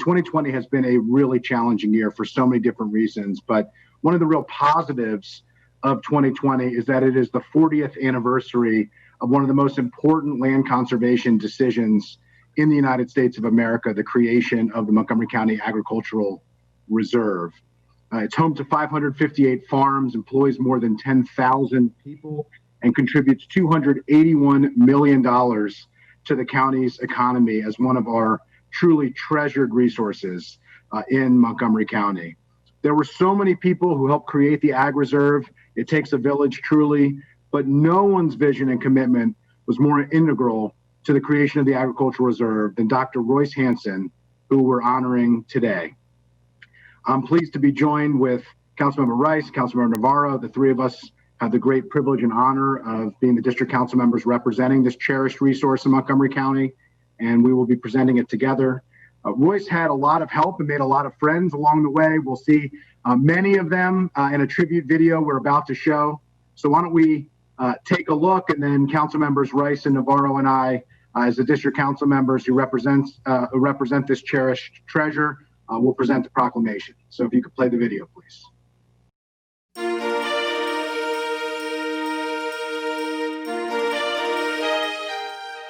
2020 has been a really challenging year for so many different reasons, but one of the real positives of 2020 is that it is the 40th anniversary of one of the most important land conservation decisions in the United States of America, the creation of the Montgomery County Agricultural Reserve. It's home to 558 farms, employs more than 10,000 people, and contributes $281 million to the county's economy as one of our truly treasured resources in Montgomery County. There were so many people who helped create the Ag Reserve. It takes a village, truly, but no one's vision and commitment was more integral to the creation of the Agricultural Reserve than Dr. Royce Hansen, who we're honoring today. I'm pleased to be joined with Councilmember Rice, Councilmember Navarro. The three of us have the great privilege and honor of being the district council members representing this cherished resource in Montgomery County, and we will be presenting it together. Royce had a lot of help and made a lot of friends along the way. We'll see many of them in a tribute video we're about to show. So why don't we take a look, and then council members Rice and Navarro and I, as the district council members who represent this cherished treasure, will present the proclamation. So if you could play the video, please.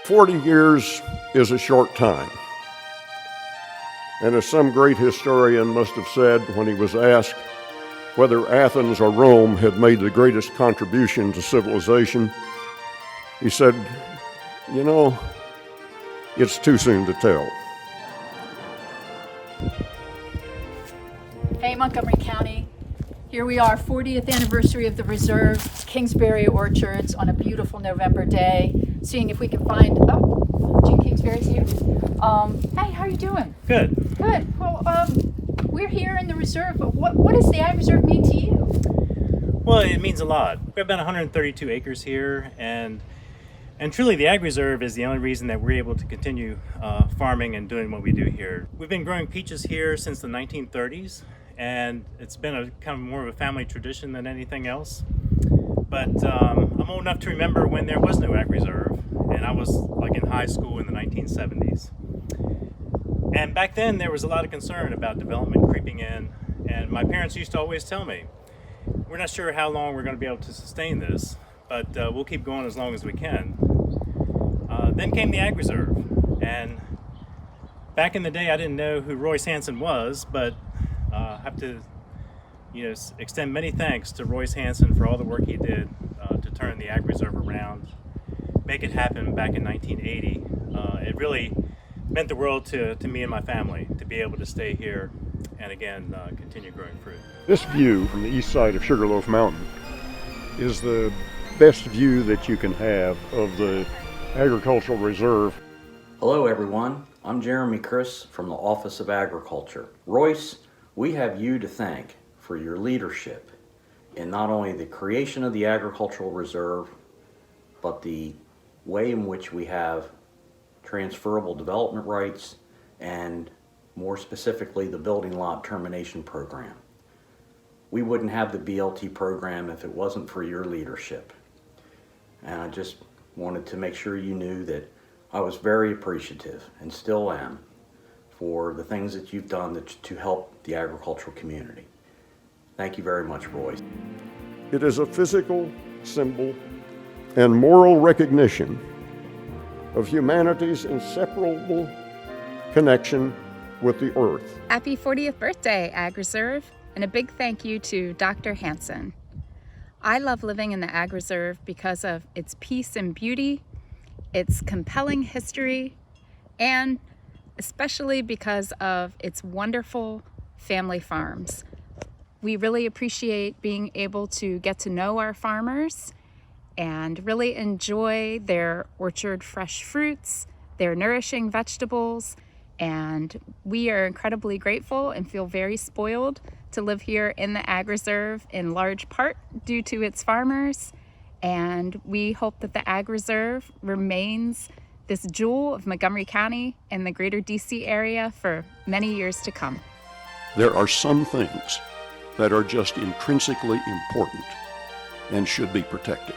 "40 years is a short time. And as some great historian must have said when he was asked whether Athens or Rome had made the greatest contribution to civilization, he said, "You know, it's too soon to tell." Hey, Montgomery County. Here we are, 40th anniversary of the Reserve, Kingsbury Orchards on a beautiful November day, seeing if we can find, Gene Kingsbury's here. Hey, how are you doing? Good. Good. Well, we're here in the Reserve, but what does the Ag Reserve mean to you? Well, it means a lot. We have about 132 acres here, and truly the Ag Reserve is the only reason that we're able to continue farming and doing what we do here. We've been growing peaches here since the 1930s, and it's been a kind of more of a family tradition than anything else. But I'm old enough to remember when there was no Ag Reserve, and I was like in high school in the 1970s. And back then there was a lot of concern about development creeping in, and my parents used to always tell me, we're not sure how long we're going to be able to sustain this, but we'll keep going as long as we can. Then came the Ag Reserve, and back in the day I didn't know who Royce Hansen was, but I have to extend many thanks to Royce Hansen for all the work he did to turn the Ag Reserve around, make it happen back in 1980. It really meant the world to me and my family to be able to stay here and again continue growing fruit. This view from the east side of Sugarloaf Mountain is the best view that you can have of the Agricultural Reserve. Hello everyone, I'm Jeremy Criss from the Office of Agriculture. Royce, we have you to thank for your leadership in not only the creation of the Agricultural Reserve, but the way in which we have transferable development rights and more specifically the building lot termination program. We wouldn't have the BLT program if it wasn't for your leadership. And I just wanted to make sure you knew that I was very appreciative and still am for the things that you've done to help the agricultural community. Thank you very much, Royce. It is a physical symbol and moral recognition of humanity's inseparable connection with the earth. Happy 40th birthday, Ag Reserve, and a big thank you to Dr. Hansen. I love living in the Ag Reserve because of its peace and beauty, its compelling history, and especially because of its wonderful family farms. We really appreciate being able to get to know our farmers and really enjoy their orchard fresh fruits, their nourishing vegetables, and we are incredibly grateful and feel very spoiled to live here in the Ag Reserve in large part due to its farmers. And we hope that the Ag Reserve remains this jewel of Montgomery County and the greater DC area for many years to come. There are some things that are just intrinsically important and should be protected.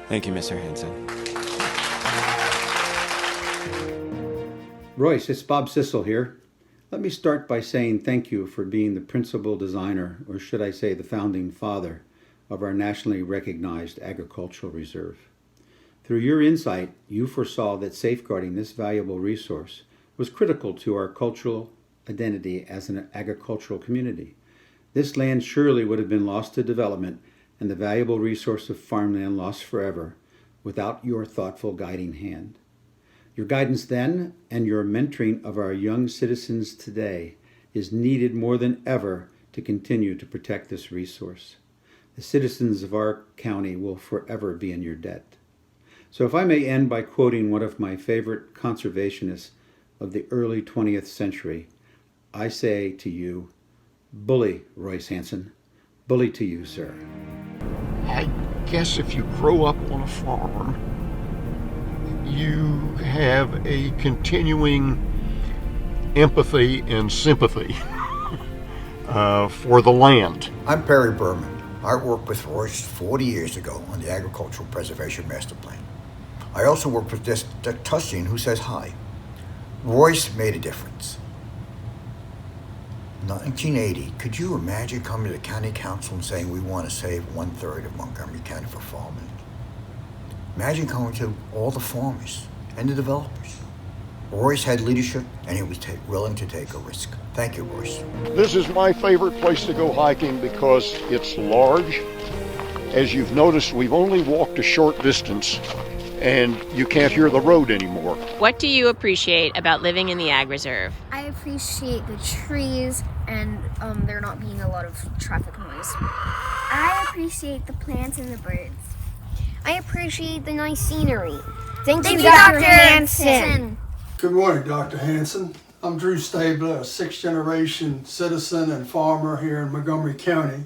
Thank you, Mr. Hansen. Royce, it's Bob Sissel here. Let me start by saying thank you for being the principal designer, or should I say the founding father, of our nationally recognized agricultural reserve. Through your insight, you foresaw that safeguarding this valuable resource was critical to our cultural identity as an agricultural community. This land surely would have been lost to development and the valuable resource of farmland lost forever without your thoughtful guiding hand. Your guidance then and your mentoring of our young citizens today is needed more than ever to continue to protect this resource. The citizens of our county will forever be in your debt. So if I may end by quoting one of my favorite conservationists of the early 20th century, I say to you, bully, Royce Hanson, bully to you, sir. I guess if you grow up on a farm, you have a continuing empathy and sympathy for the land. I'm Perry Berman. I worked with Royce 40 years ago on the Agricultural Preservation Master Plan. I also worked with Dick Tussian, who says hi. Royce made a difference. 1980, could you imagine coming to the county council and saying we want to save 1/3 of Montgomery County for farmland? Imagine coming to all the farmers and the developers. Royce had leadership and he was willing to take a risk. Thank you, Royce. This is my favorite place to go hiking because it's large. As you've noticed, we've only walked a short distance and you can't hear the road anymore. What do you appreciate about living in the Ag Reserve? I appreciate the trees and there not being a lot of traffic noise. I appreciate the plants and the birds. I appreciate the nice scenery. Thank you, Dr. Hanson. Good morning, Dr. Hanson. I'm Drew Stabler, a sixth-generation citizen and farmer here in Montgomery County.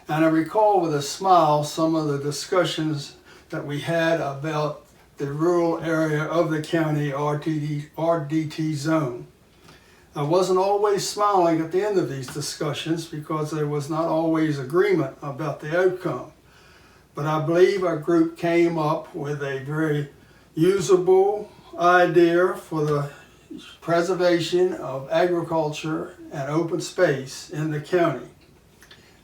And I recall with a smile some of the discussions that we had about the rural area of the county RDT zone. I wasn't always smiling at the end of these discussions because there was not always agreement about the outcome. But I believe our group came up with a very usable idea for the preservation of agriculture and open space in the county.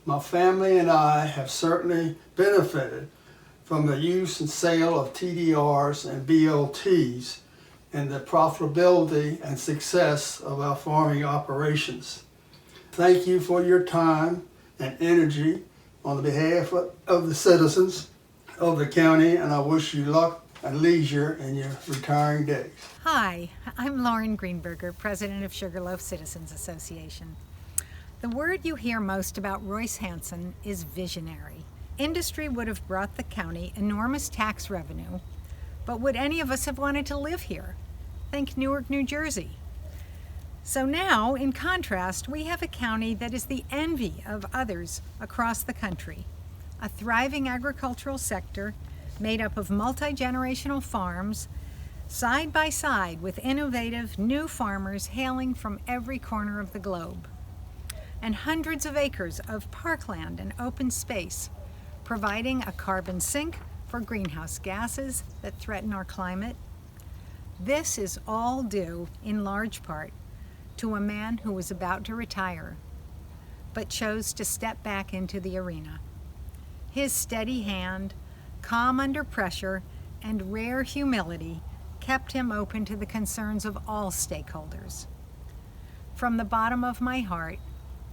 My family and I have certainly benefited from the use and sale of TDRs and BLTs and the profitability and success of our farming operations. Thank you for your time and energy on behalf of the citizens of the county, and I wish you luck and leisure in your retiring days. Hi, I'm Lauren Greenberger, President of Sugarloaf Citizens Association. The word you hear most about Royce Hanson is visionary. Industry would have brought the county enormous tax revenue, but would any of us have wanted to live here? Think Newark, New Jersey. So now, in contrast, we have a county that is the envy of others across the country. A thriving agricultural sector made up of multi-generational farms, side by side with innovative new farmers hailing from every corner of the globe. And hundreds of acres of parkland and open space, providing a carbon sink for greenhouse gases that threaten our climate. This is all due, in large part, to a man who was about to retire, but chose to step back into the arena. His steady hand, calm under pressure, and rare humility kept him open to the concerns of all stakeholders. From the bottom of my heart,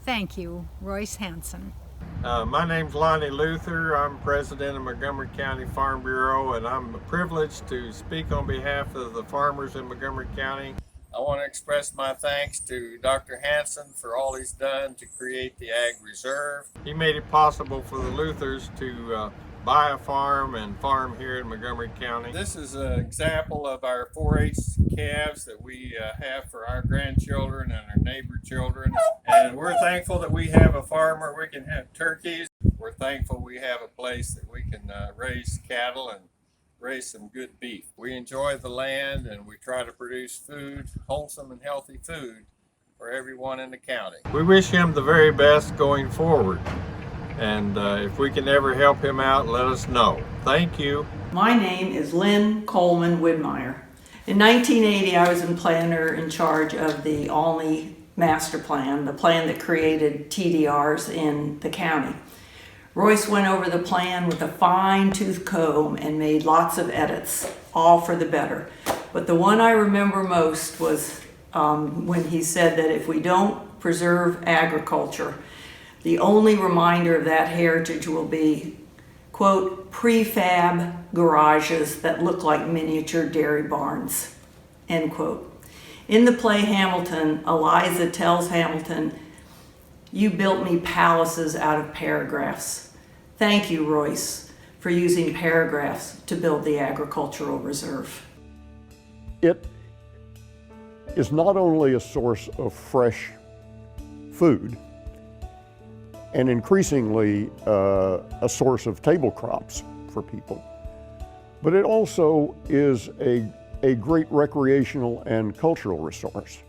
thank you, Royce Hanson. My name's Lonnie Luther. I'm president of Montgomery County Farm Bureau, and I'm privileged to speak on behalf of the farmers in Montgomery County. I want to express my thanks to Dr. Hanson for all he's done to create the Ag Reserve. He made it possible for the Luthers to buy a farm and farm here in Montgomery County. This is an example of our 4-H calves that we have for our grandchildren and our neighbor children. And we're thankful that we have a farm where we can have turkeys. We're thankful we have a place that we can raise cattle and raise some good beef. We enjoy the land and we try to produce food, wholesome and healthy food for everyone in the county. We wish him the very best going forward. And if we can ever help him out, let us know. Thank you. My name is Lynn Coleman Widmeyer. In 1980, I was a planner in charge of the Olney master plan, the plan that created TDRs in the county. Royce went over the plan with a fine-tooth comb and made lots of edits, all for the better. But the one I remember most was when he said that if we don't preserve agriculture, the only reminder of that heritage will be, quote, prefab garages that look like miniature dairy barns, end quote. In the play Hamilton, Eliza tells Hamilton, "You built me palaces out of paragraphs." Thank you, Royce, for using paragraphs to build the agricultural reserve. It is not only a source of fresh food, and increasingly a source of table crops for people, but it also is a great recreational and cultural resource.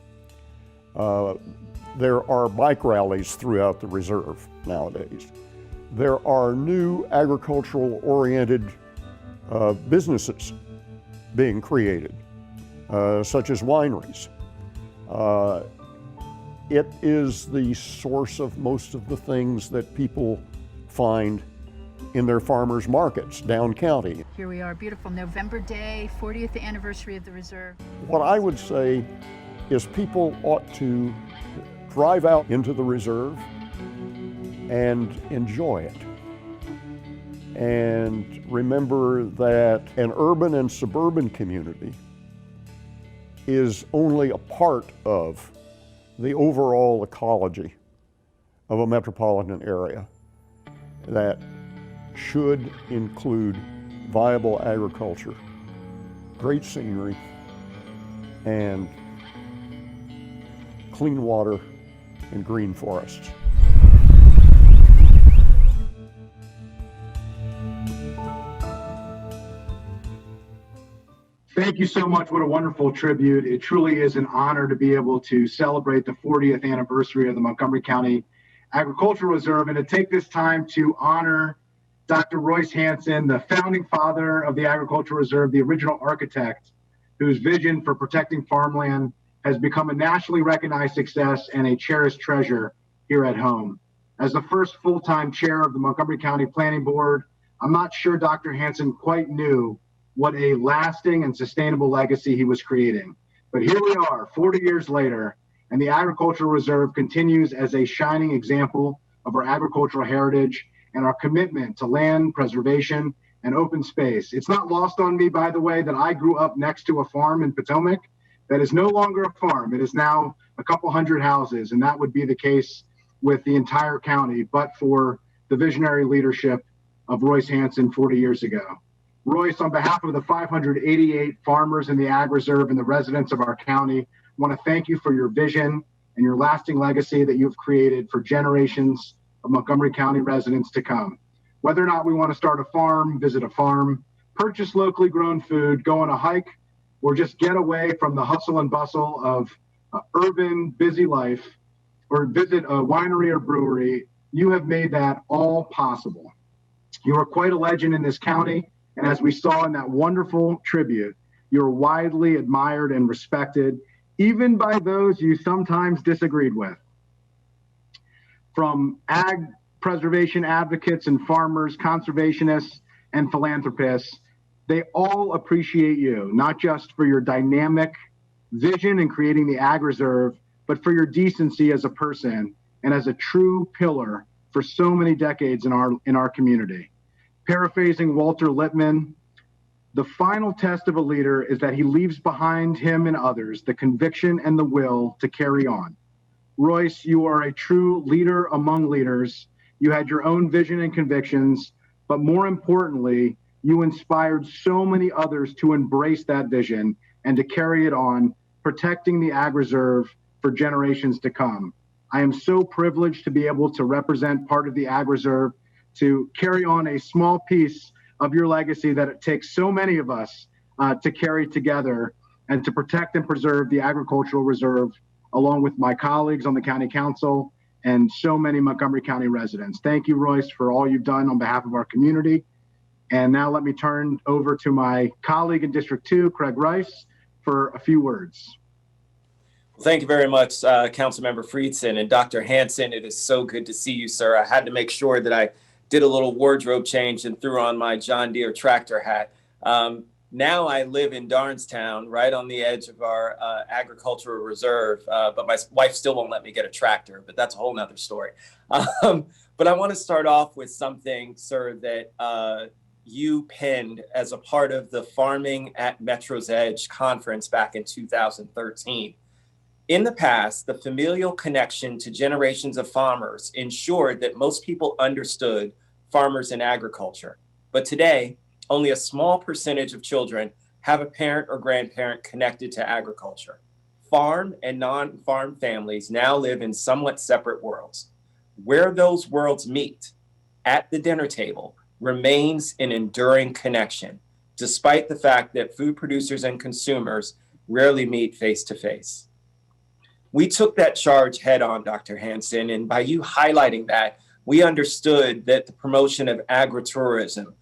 There are bike rallies throughout the reserve nowadays. There are new agricultural-oriented businesses being created, such as wineries. It is the source of most of the things that people find in their farmers markets down county. Here we are, beautiful November day, 40th anniversary of the reserve. What I would say is people ought to drive out into the reserve and enjoy it. And remember that an urban and suburban community is only a part of the overall ecology of a metropolitan area that should include viable agriculture, great scenery, and clean water and green forests. Thank you so much. What a wonderful tribute. It truly is an honor to be able to celebrate the 40th anniversary of the Montgomery County Agricultural Reserve and to take this time to honor Dr. Royce Hanson, the founding father of the Agricultural Reserve, the original architect whose vision for protecting farmland has become a nationally recognized success and a cherished treasure here at home. As the first full-time chair of the Montgomery County Planning Board, I'm not sure Dr. Hanson quite knew what a lasting and sustainable legacy he was creating. But here we are, 40 years later, and the Agricultural Reserve continues as a shining example of our agricultural heritage and our commitment to land preservation and open space. It's not lost on me, by the way, that I grew up next to a farm in Potomac that is no longer a farm. It is now a couple hundred houses, and that would be the case with the entire county, but for the visionary leadership of Royce Hanson 40 years ago. Royce, on behalf of the 588 farmers in the Ag Reserve and the residents of our county, I want to thank you for your vision and your lasting legacy that you've created for generations of Montgomery County residents to come. Whether or not we want to start a farm, visit a farm, purchase locally grown food, go on a hike, or just get away from the hustle and bustle of urban, busy life, or visit a winery or brewery, you have made that all possible. You are quite a legend in this county. And as we saw in that wonderful tribute, you're widely admired and respected, even by those you sometimes disagreed with. From ag preservation advocates and farmers, conservationists, and philanthropists, they all appreciate you, not just for your dynamic vision in creating the Ag Reserve, but for your decency as a person and as a true pillar for so many decades in our community. Paraphrasing Walter Lippmann, the final test of a leader is that he leaves behind him and others the conviction and the will to carry on. Royce, you are a true leader among leaders. You had your own vision and convictions, but more importantly, you inspired so many others to embrace that vision and to carry it on, protecting the Ag Reserve for generations to come. I am so privileged to be able to represent part of the Ag Reserve, to carry on a small piece of your legacy that it takes so many of us to carry together and to protect and preserve the Agricultural Reserve, along with my colleagues on the County Council and so many Montgomery County residents. Thank you, Royce, for all you've done on behalf of our community. And now let me turn over to my colleague in District 2, Craig Rice, for a few words. Thank you very much, Councilmember Friedson and Dr. Hanson. It is so good to see you, sir. I had to make sure that I did a little wardrobe change and threw on my John Deere tractor hat. Now I live in Darnestown, right on the edge of our agricultural reserve, but my wife still won't let me get a tractor, but that's a whole nother story. But I want to start off with something, sir, that you penned as a part of the Farming at Metro's Edge conference back in 2013. In the past, the familial connection to generations of farmers ensured that most people understood farmers and agriculture. But today, only a small percentage of children have a parent or grandparent connected to agriculture. Farm and non-farm families now live in somewhat separate worlds. Where those worlds meet, at the dinner table, remains an enduring connection, despite the fact that food producers and consumers rarely meet face to face. We took that charge head on, Dr. Hanson, and by you highlighting that, we understood that the promotion of agritourism,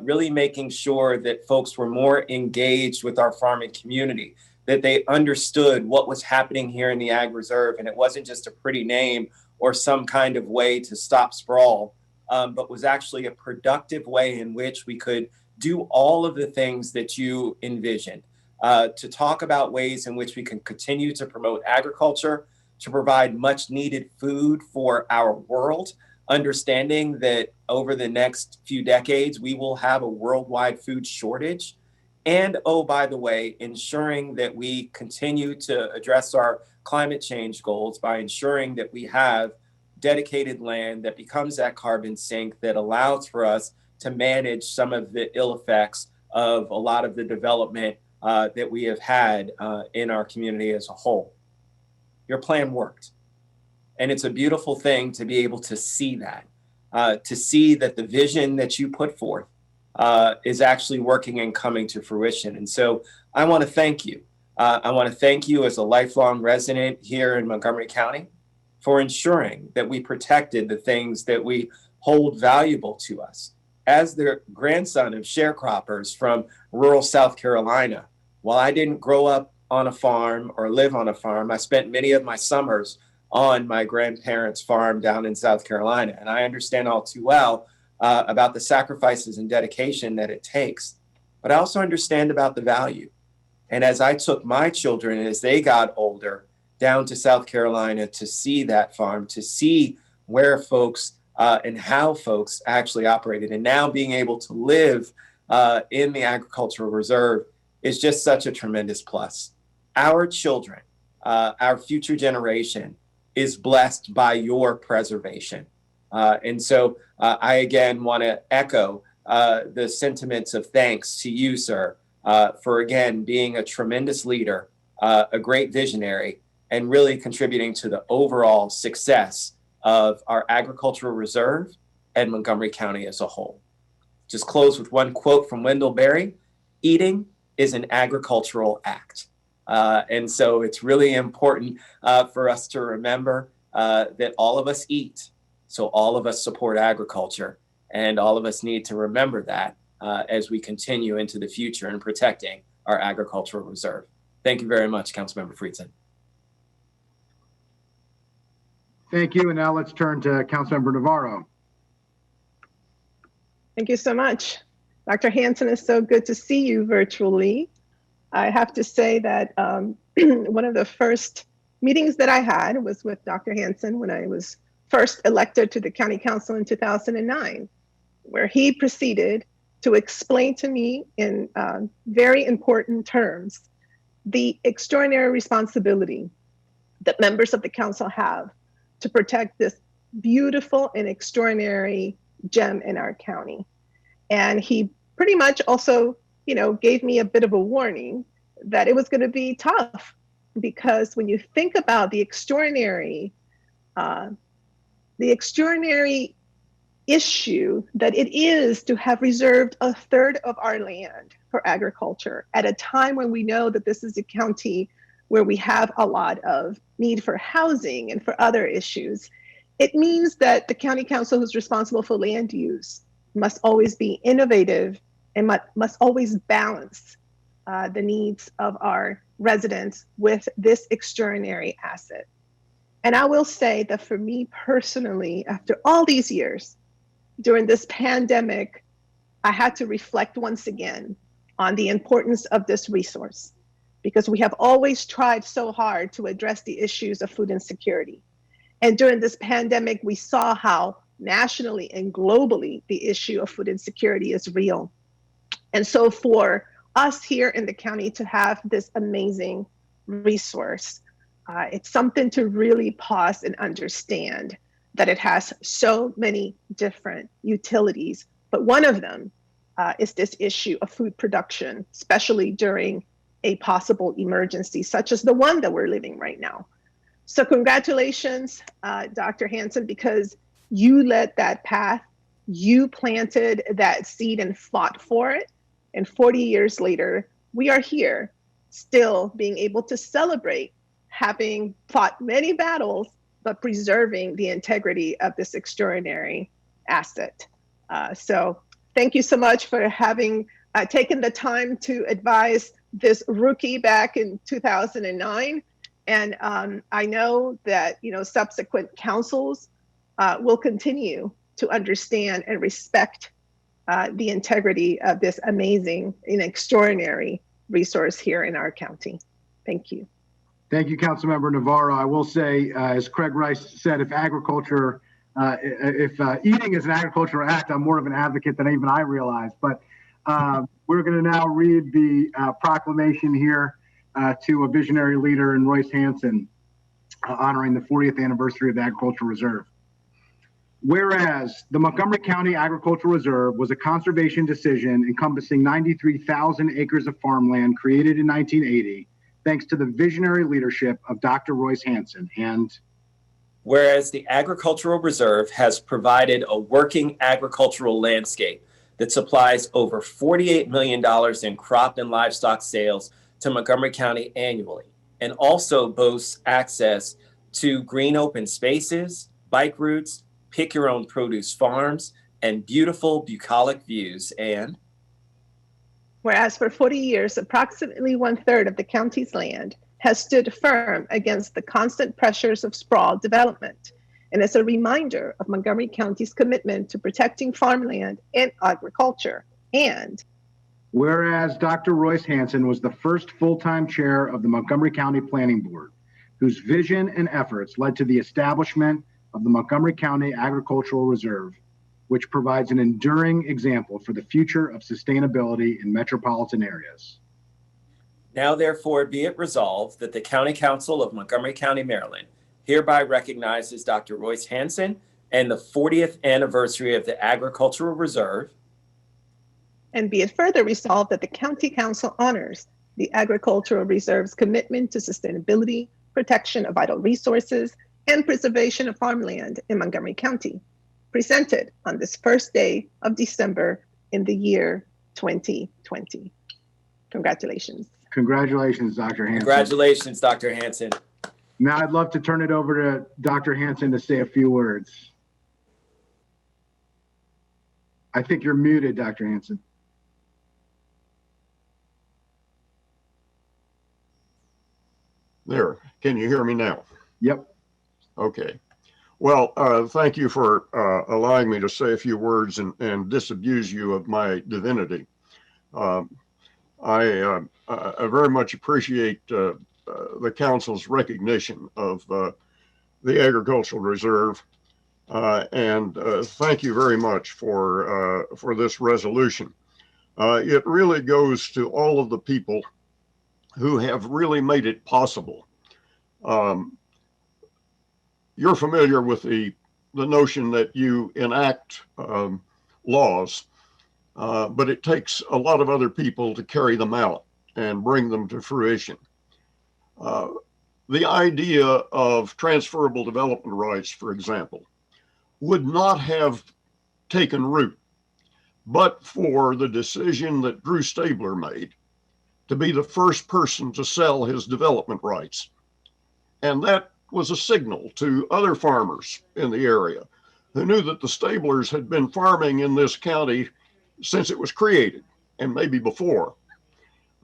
really making sure that folks were more engaged with our farming community, that they understood what was happening here in the Ag Reserve, and it wasn't just a pretty name or some kind of way to stop sprawl, but was actually a productive way in which we could do all of the things that you envisioned. To talk about ways in which we can continue to promote agriculture, to provide much needed food for our world, understanding that over the next few decades, we will have a worldwide food shortage. And, oh, by the way, ensuring that we continue to address our climate change goals by ensuring that we have dedicated land that becomes that carbon sink that allows for us to manage some of the ill effects of a lot of the development that we have had in our community as a whole. Your plan worked. And it's a beautiful thing to be able to see that the vision that you put forth is actually working and coming to fruition. And so I want to thank you. I want to thank you as a lifelong resident here in Montgomery County for ensuring that we protected the things that we hold valuable to us. As the grandson of sharecroppers from rural South Carolina, while I didn't grow up on a farm or live on a farm, I spent many of my summers on my grandparents' farm down in South Carolina. And I understand all too well about the sacrifices and dedication that it takes. But I also understand about the value. And as I took my children, as they got older, down to South Carolina to see that farm, to see where folks and how folks actually operated, and now being able to live in the agricultural reserve is just such a tremendous plus. Our children, our future generation is blessed by your preservation. And so I again want to echo the sentiments of thanks to you, sir, for again being a tremendous leader, a great visionary, and really contributing to the overall success of our agricultural reserve and Montgomery County as a whole. Just close with one quote from Wendell Berry: "Eating is an agricultural act." And so it's really important for us to remember that all of us eat. So all of us support agriculture, and all of us need to remember that as we continue into the future in protecting our agricultural reserve. Thank you very much, Councilmember Friedson. Thank you. And now let's turn to Councilmember Navarro. Thank you so much. Dr. Hanson, it's so good to see you virtually. I have to say that one of the first meetings that I had was with Dr. Hanson when I was first elected to the County Council in 2009, where he proceeded to explain to me in very important terms the extraordinary responsibility that members of the council have to protect this beautiful and extraordinary gem in our county. And he pretty much also, gave me a bit of a warning that it was going to be tough, because when you think about the extraordinary issue that it is to have reserved a third of our land for agriculture at a time when we know that this is a county where we have a lot of need for housing and for other issues, it means that the county council who's responsible for land use must always be innovative and must always balance the needs of our residents with this extraordinary asset. And I will say that for me personally, after all these years, during this pandemic, I had to reflect once again on the importance of this resource, because we have always tried so hard to address the issues of food insecurity. And during this pandemic, we saw how nationally and globally the issue of food insecurity is real. And so for us here in the county to have this amazing resource, it's something to really pause and understand that it has so many different utilities. But one of them is this issue of food production, especially during a possible emergency such as the one that we're living right now. So congratulations, Dr. Hansen, because you led that path, you planted that seed and fought for it. And 40 years later, we are here still being able to celebrate having fought many battles, but preserving the integrity of this extraordinary asset. So thank you so much for having taken the time to advise this rookie back in 2009. And I know that subsequent councils will continue to understand and respect the integrity of this amazing and extraordinary resource here in our county. Thank you. Thank you, Councilmember Navarro. I will say, as Craig Rice said, if eating is an agricultural act, I'm more of an advocate than even I realize. But we're going to now read the proclamation here to a visionary leader in Royce Hansen, honoring the 40th anniversary of the Agricultural Reserve. Whereas the Montgomery County Agricultural Reserve was a conservation decision encompassing 93,000 acres of farmland created in 1980, thanks to the visionary leadership of Dr. Royce Hansen. And whereas the Agricultural Reserve has provided a working agricultural landscape that supplies over $48 million in crop and livestock sales to Montgomery County annually, and also boasts access to green open spaces, bike routes, pick your own produce farms, and beautiful bucolic views. And whereas for 40 years, approximately 1/3 of the county's land has stood firm against the constant pressures of sprawl development, and is a reminder of Montgomery County's commitment to protecting farmland and agriculture. And whereas Dr. Royce Hansen was the first full-time chair of the Montgomery County Planning Board, whose vision and efforts led to the establishment of the Montgomery County Agricultural Reserve, which provides an enduring example for the future of sustainability in metropolitan areas. Now therefore be it resolved that the County Council of Montgomery County, Maryland hereby recognizes Dr. Royce Hansen and the 40th anniversary of the Agricultural Reserve. And be it further resolved that the County Council honors the Agricultural Reserve's commitment to sustainability, protection of vital resources, and preservation of farmland in Montgomery County, presented on this first day of December in the year 2020. Congratulations. Congratulations, Dr. Hansen. Congratulations, Dr. Hansen. Now I'd love to turn it over to Dr. Hansen to say a few words. I think you're muted, Dr. Hansen. There, can you hear me now? Yep. Okay. Well, thank you for allowing me to say a few words and disabuse you of my divinity. I very much appreciate the council's recognition of the Agricultural Reserve, and thank you very much for this resolution. It really goes to all of the people who have really made it possible. You're familiar with the notion that you enact laws, but it takes a lot of other people to carry them out and bring them to fruition. The idea of transferable development rights, for example, would not have taken root but for the decision that Drew Stabler made to be the first person to sell his development rights. And that was a signal to other farmers in the area who knew that the Stablers had been farming in this county since it was created, and maybe before.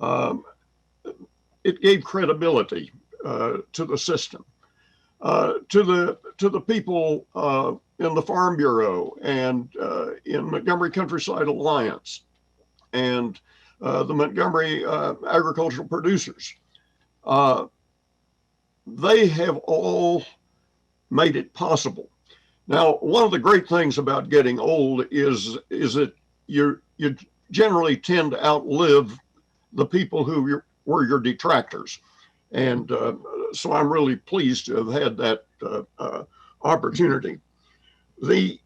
it gave credibility to the system, to the people in the Farm Bureau and in Montgomery Countryside Alliance and the Montgomery agricultural producers. They have all made it possible. Now, one of the great things about getting old is that you generally tend to outlive the people who were your detractors. And so I'm really pleased to have had that opportunity. The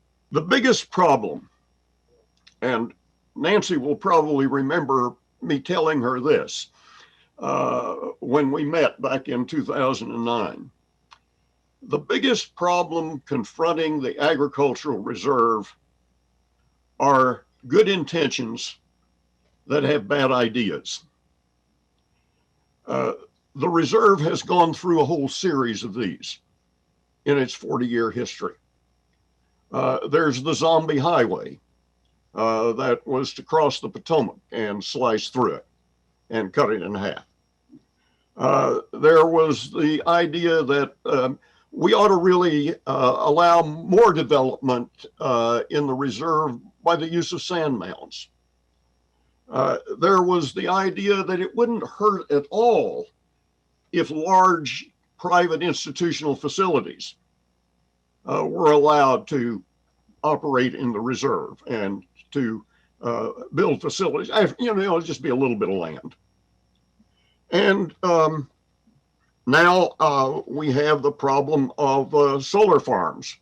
biggest problem, and Nancy will probably remember me telling her this when we met back in 2009. The biggest problem confronting the agricultural reserve are good intentions that have bad ideas. The reserve has gone through a whole series of these in its 40-year history. There's the zombie highway that was to cross the Potomac and slice through it and cut it in half. There was the idea that we ought to really allow more development in the reserve by the use of sand mounds. There was the idea that it wouldn't hurt at all if large private institutional facilities were allowed to operate in the reserve and to build facilities. It'll just be a little bit of land. And now we have the problem of solar farms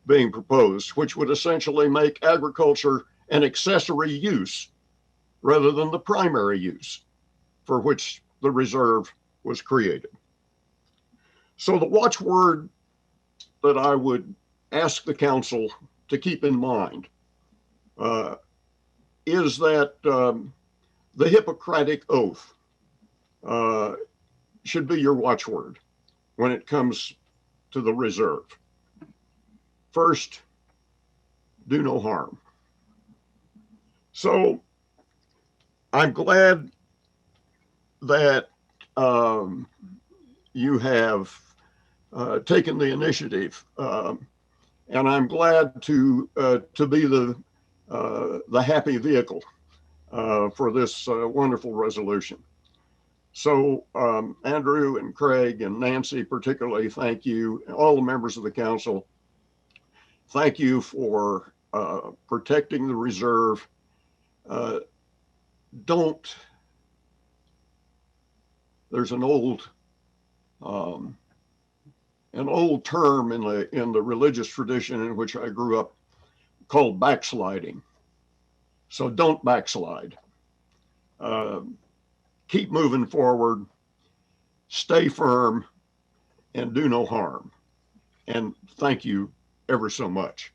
being proposed, which would essentially make agriculture an accessory use rather than the primary use for which the reserve was created. So the watchword that I would ask the council to keep in mind is that the Hippocratic Oath should be your watchword when it comes to the reserve. First, do no harm. So I'm glad that you have taken the initiative, and I'm glad to be the happy vehicle for this wonderful resolution. So Andrew and Craig and Nancy particularly, thank you. All the members of the council, thank you for protecting the reserve. There's an old term in the religious tradition in which I grew up called backsliding. So don't backslide. Keep moving forward, stay firm, and do no harm. And thank you ever so much.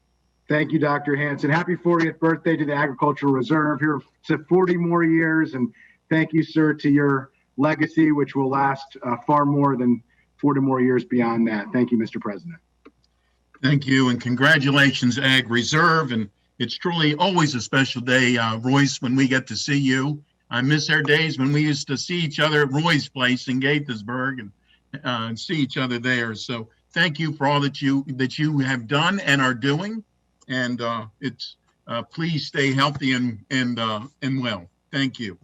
Thank you, Dr. Hanson. Happy 40th birthday to the Agricultural Reserve. Here to 40 more years. And thank you, sir, to your legacy, which will last far more than 40 more years beyond that. Thank you, Mr. President. Thank you, and congratulations, Ag Reserve. And it's truly always a special day, Royce, when we get to see you. I miss our days when we used to see each other at Roy's place in Gaithersburg and see each other there. So thank you for all that you have done and are doing. And please stay healthy and well. Thank you.